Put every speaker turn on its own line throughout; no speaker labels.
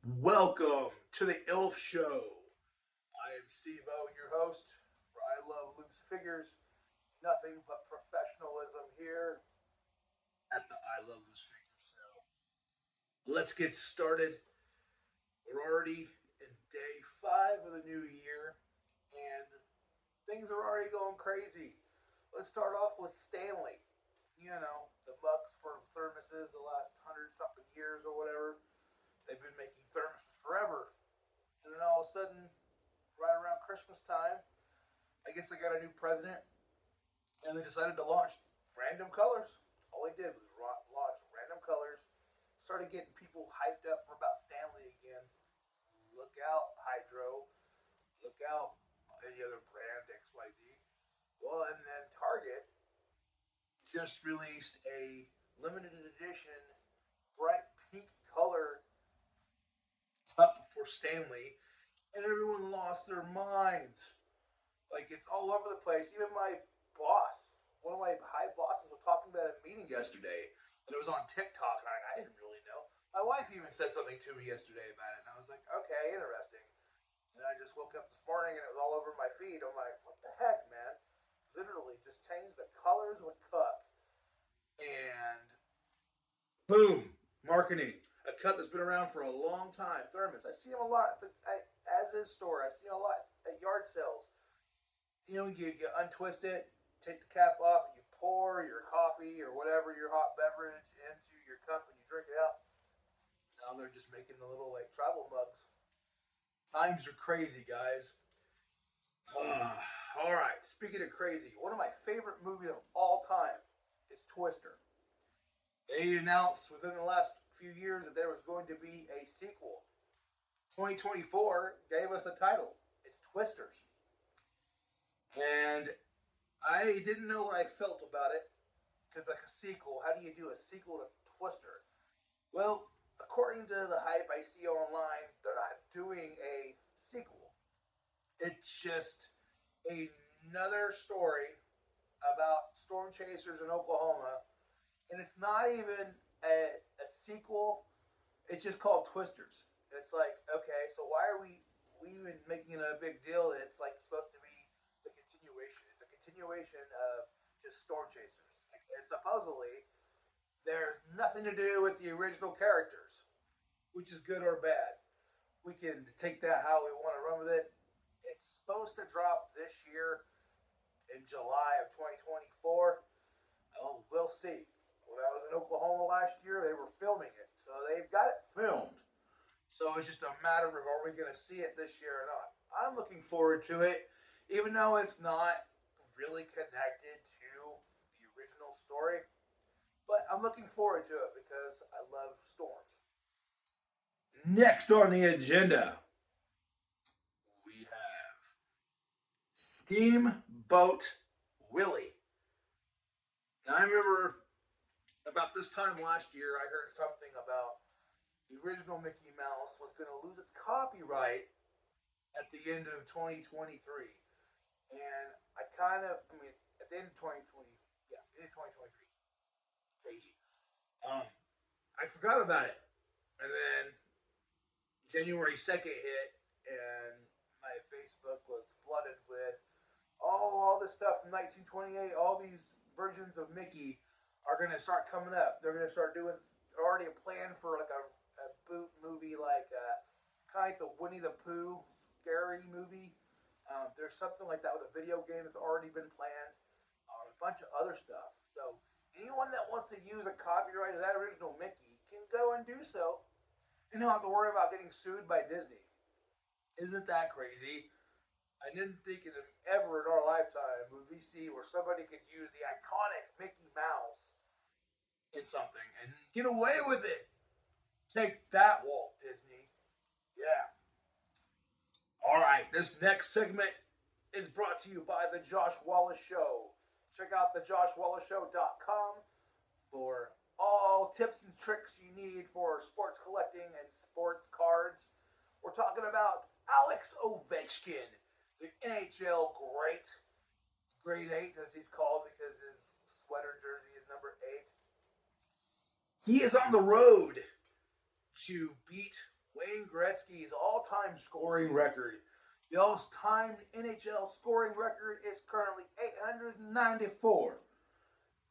Welcome to the Illf Show. I am Steamboat, your host, where I love loose figures. Nothing but professionalism here at the I Love Loose Figures Show. Let's get started. We're already in day 5 of the new year, and things are already going crazy. Let's start off with Stanley. You know, the mugs for thermoses the last 100 something years or whatever. They've been making thermoses forever. And then all of a sudden, right around Christmas time, I guess they got a new president, and they decided to launch random colors. All they did was launch random colors. Started getting people hyped up for about Stanley again. Look out, Hydro. Look out, any other brand XYZ. Well, and then Target just released a limited edition bright pink color cup for Stanley, and everyone lost their minds. Like, it's all over the place. Even my boss, one of my high bosses, was talking about a meeting yesterday, and it was on TikTok, and I didn't really know. My wife even said something to me yesterday about it, and I was like, okay, interesting. And I just woke up this morning, and it was all over my feed. I'm like, what the heck, man? Literally, just changed the colors of the cup, and boom, marketing. A cup that's been around for a long time. Thermos. I see them a lot as is store. I see them a lot at yard sales. You know, you untwist it, take the cap off, and you pour your coffee or whatever your hot beverage into your cup and you drink it out. Now they're just making the little like travel mugs. Times are crazy, guys. All right. Speaking of crazy, one of my favorite movies of all time is Twister. They announced within the last few years that there was going to be a sequel. 2024 gave us a title. It's Twisters. And I didn't know what I felt about it. Because, like a sequel, how do you do a sequel to Twister? Well, according to the hype I see online, they're not doing a sequel. It's just another story about storm chasers in Oklahoma. And it's not even a sequel. It's just called Twisters. It's like, okay, so why are we even making it a big deal? It's like supposed to be the continuation. It's a continuation of just storm chasers. And supposedly, there's nothing to do with the original characters, which is good or bad. We can take that how we want to run with it. It's supposed to drop this year in July of 2024. Oh, we'll see. When I was in Oklahoma last year, they were filming it. So they've got it filmed. So it's just a matter of are we going to see it this year or not. I'm looking forward to it, even though it's not really connected to the original story. But I'm looking forward to it because I love storms. Next on the agenda, we have Steamboat Willie. Now, I remember about this time last year, I heard something about the original Mickey Mouse was going to lose its copyright at the end of 2023. And at the end of 2020, yeah, end of 2023. Crazy. I forgot about it. And then January 2nd hit, and my Facebook was flooded with all this stuff from 1928, all these versions of Mickey are going to start coming up. They're going to start doing already a plan for like a boot movie, like kind of like the Winnie the Pooh scary movie. There's something like that with a video game that's already been planned. A bunch of other stuff. So anyone that wants to use a copyright of that original Mickey can go and do so, and don't have to worry about getting sued by Disney. Isn't that crazy? I didn't think of ever in our lifetime would we see where somebody could use the iconic Mickey Mouse in something and get away with it. Take that, Walt Disney. Yeah. All right, this next segment is brought to you by The Josh Wallace Show. Check out thejoshwallaceshow.com for all tips and tricks you need for sports collecting and sports cards. We're talking about Alex Ovechkin, the NHL great, grade 8 as he's called because his sweater jersey is number 8. He is on the road to beat Wayne Gretzky's all-time scoring record. The all-time NHL scoring record is currently 894.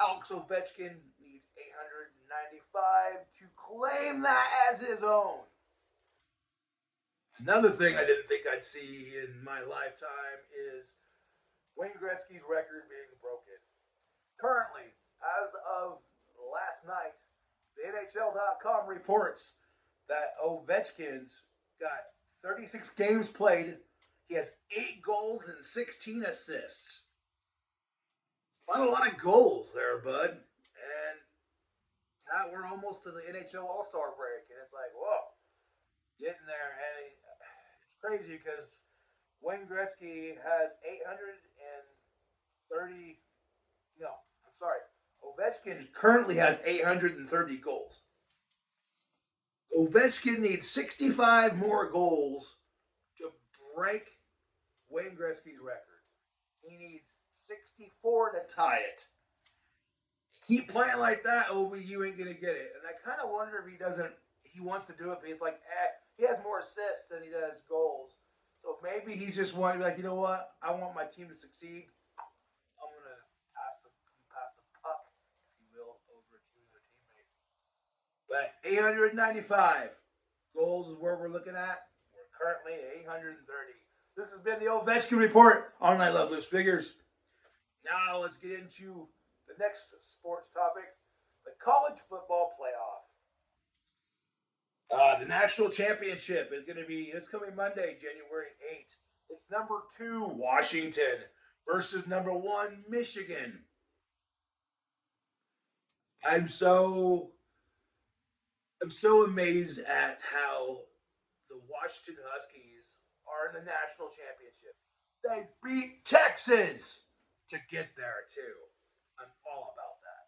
Alex Ovechkin needs 895 to claim that as his own. Another thing I didn't think I'd see in my lifetime is Wayne Gretzky's record being broken. Currently, as of last night, the NHL.com reports that Ovechkin's got 36 games played. He has 8 goals and 16 assists. Not a lot of goals there, bud. And we're almost to the NHL All-Star break. And it's like, whoa, getting there. And it's crazy because Wayne Gretzky has 830. No, I'm sorry. Ovechkin currently has 830 goals. Ovechkin needs 65 more goals to break Wayne Gretzky's record. He needs 64 to tie it. Keep playing like that, Ovi, you ain't gonna get it. And I kind of wonder if he wants to do it, but he's like, he has more assists than he does goals. So maybe he's just wanting to be like, you know what? I want my team to succeed. I'm gonna pass the puck, if you will, over to their teammates. But 895 goals is where we're looking at. We're currently at 830. This has been the Ovechkin Report on I Love Loose Figures. Now let's get into the next sports topic, the college football playoff. The national championship is going to be this coming Monday, January 8th. It's number 2, Washington, versus number 1, Michigan. I'm so amazed at how the Washington Huskies are in the national championship. They beat Texas to get there too. I'm all about that.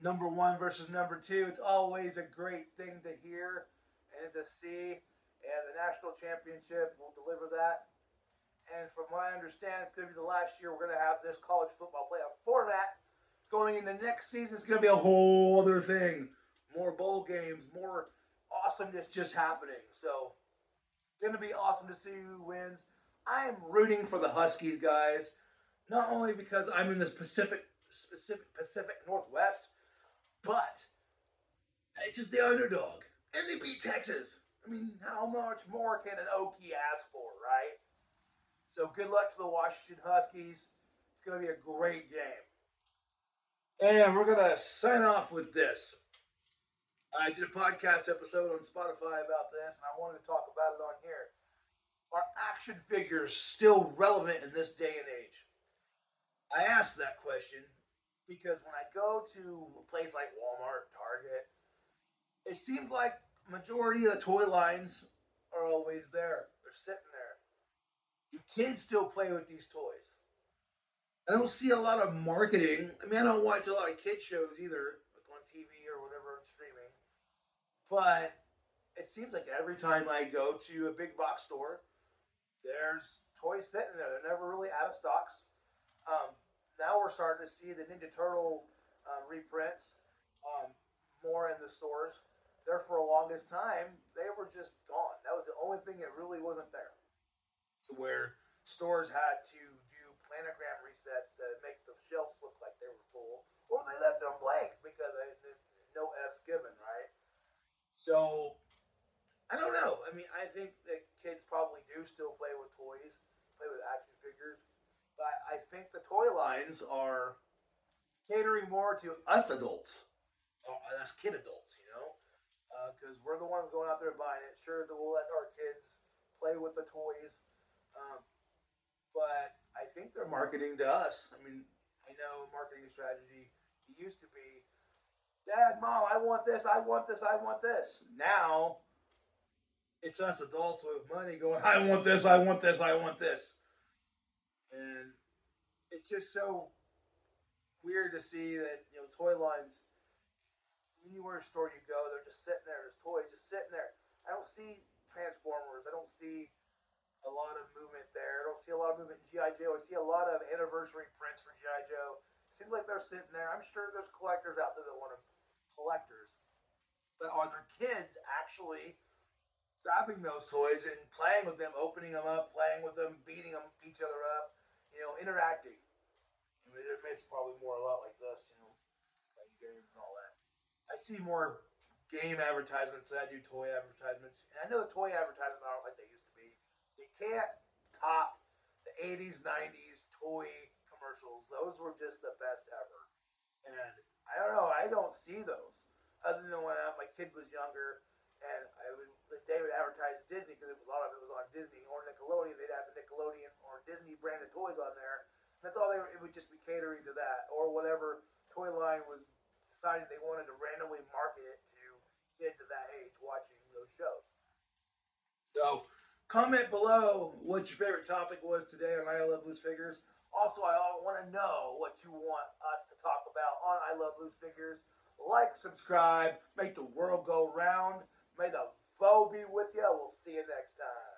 Number 1 versus number 2. It's always a great thing to hear and to see. And the national championship will deliver that. And from what I understand, it's going to be the last year we're going to have this college football playoff format. Going into next season, it's going to be a whole other thing. More bowl games, more awesomeness just happening. So it's going to be awesome to see who wins. I am rooting for the Huskies, guys. Not only because I'm in this Pacific Northwest, but it's just the underdog. And they beat Texas. I mean, how much more can an Okie ask for, right? So good luck to the Washington Huskies. It's going to be a great game. And we're going to sign off with this. I did a podcast episode on Spotify about this, and I wanted to talk about it on here. Are action figures still relevant in this day and age? I asked that question because when I go to a place like Walmart, Target, it seems like majority of the toy lines are always there. They're sitting there. Do kids still play with these toys? I don't see a lot of marketing. I mean, I don't watch a lot of kid shows either, like on TV or whatever on streaming. But it seems like every time I go to a big box store, there's toys sitting there. They're never really out of stocks. Now we're starting to see the Ninja Turtle reprints more in the stores. There for the longest time, they were just gone. That was the only thing that really wasn't there. To where stores had to do planogram resets to make the shelves look like they were full, or they left them blank because no F's given, right? So I don't know. I mean, I think that kids probably do still play with toys, play with action figures. But I think the toy lines are catering more to us adults, us kid adults, because we're the ones going out there buying it. Sure, we'll let our kids play with the toys, but I think they're marketing to us. I mean, I know marketing strategy used to be, Dad, Mom, I want this, I want this, I want this. Now, it's us adults with money going, I want this, I want this, I want this. And it's just so weird to see that, toy lines, anywhere store you go, they're just sitting there as toys, just sitting there. I don't see Transformers. I don't see a lot of movement there. I don't see a lot of movement in G.I. Joe. I see a lot of anniversary prints for G.I. Joe. It seems like they're sitting there. I'm sure there's collectors out there that want to collectors. But are there kids actually stopping those toys and playing with them, opening them up, playing with them, beating them, each other up, interacting. I mean, their face is probably more a lot like this, playing games and all that. I see more game advertisements than I do toy advertisements. And I know the toy advertisements aren't like they used to be. You can't top the 80s, 90s toy commercials. Those were just the best ever. And I don't know, I don't see those. Other than when my kid was younger and they would advertise Disney because a lot of it was on Disney or Nickelodeon. They'd have the Nickelodeon or Disney branded toys on there. That's all it would just be catering to that or whatever toy line was decided they wanted to randomly market it to kids of that age watching those shows. So, comment below what your favorite topic was today on I Love Loose Figures. Also, I want to know what you want us to talk about on I Love Loose Figures. Like, subscribe, make the world go round. May the foe be with you. We'll see you next time.